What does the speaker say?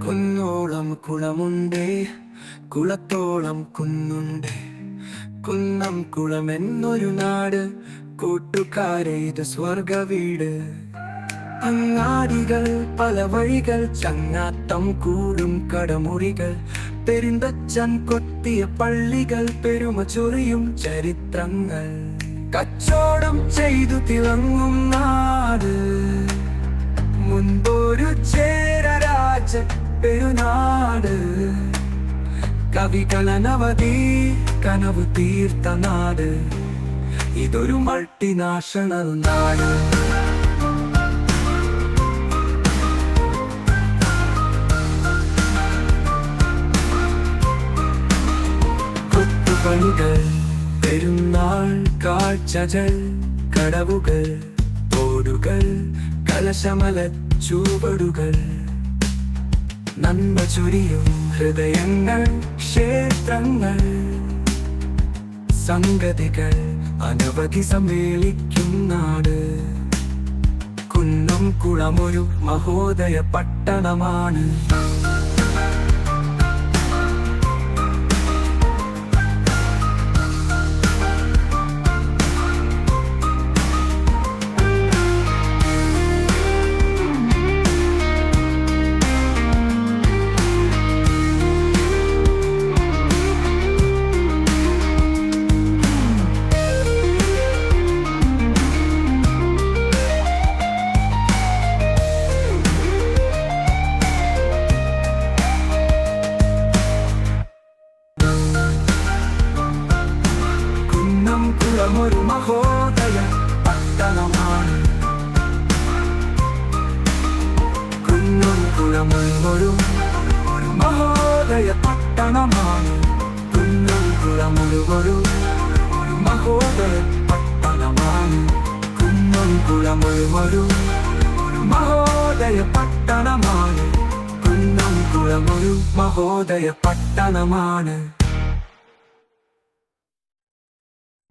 കുന്നോളം കുളമുണ്ടേ, കുളത്തോളം കുന്നുണ്ടേ. കുന്നം കുളമെന്നൊരു നാട്, കൂട്ടുകാരെ ഇത് സ്വർഗ വീട്. അങ്ങാടികൾ, പല വഴികൾ, ചങ്ങാത്തം കൂടും കടമുറികൾ, പെരുന്തച്ചൻ കൊത്തിയ പള്ളികൾ, പെരുമ ചൊറിയും ചരിത്രങ്ങൾ. കച്ചോടം ചെയ്തു തിളങ്ങും നാട്, മുൻപൊരു ചേരരാജ പെരുനാട്. കവികളനവധി കനവ് തീർത്ത നാട്, ഇതൊരു മൾട്ടിനാഷണൽ നാട്. കൊത്തുപണികൾ, പെരുന്നാൾ കാഴ്ചകൾ, കടവുകൾ, തോടുകൾ, കലശമല ചുവടുകൾ, നന്മ ചൊരിയും ഹൃദയങ്ങൾ, ക്ഷേത്രങ്ങൾ, സംഗതികൾ അനവധി സമ്മേളിക്കും നാട്. കുന്നം കുളമൊരു മഹോദയ പട്ടണമാണ്. കുളമൊരു മഹോദയ പട്ടണമാണ്. കുന്നം കുളമൊരു മഹോദയ പട്ടണമാണ്. കുന്നം കുളമൊരു മഹോദയ പട്ടണമാണ്. കുന്നം കുളമൊരു മഹോദയ പട്ടണമാണ്. കുന്നം കുളമൊരു മഹോദയ പട്ടണമാണ്.